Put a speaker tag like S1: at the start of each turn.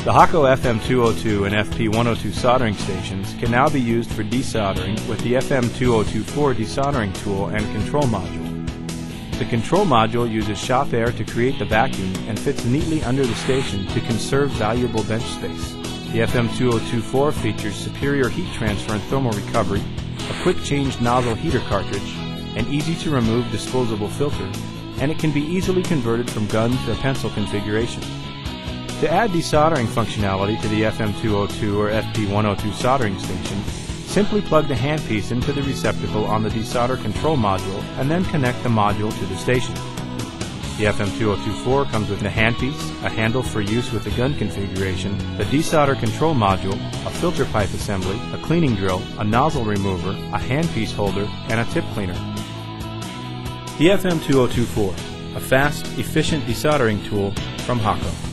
S1: The Hakko FM-202 and FP-102 soldering stations can now be used for desoldering with the FM2024 Desoldering tool and control module. The control module uses shop air to create the vacuum and fits neatly under the station to conserve valuable bench space. The FM2024 features superior heat transfer and thermal recovery, a quick change nozzle heater cartridge, an easy to remove disposable filter, and it can be easily converted from gun to pencil configuration. To add desoldering functionality to the FM202 or FP102 soldering station, simply plug the handpiece into the receptacle on the desolder control module and then connect the module to the station. The FM2024 comes with a handpiece, a handle for use with the gun configuration, the desolder control module, a filter pipe assembly, a cleaning drill, a nozzle remover, a handpiece holder, and a tip cleaner. The FM2024, a fast, efficient desoldering tool from Hakko.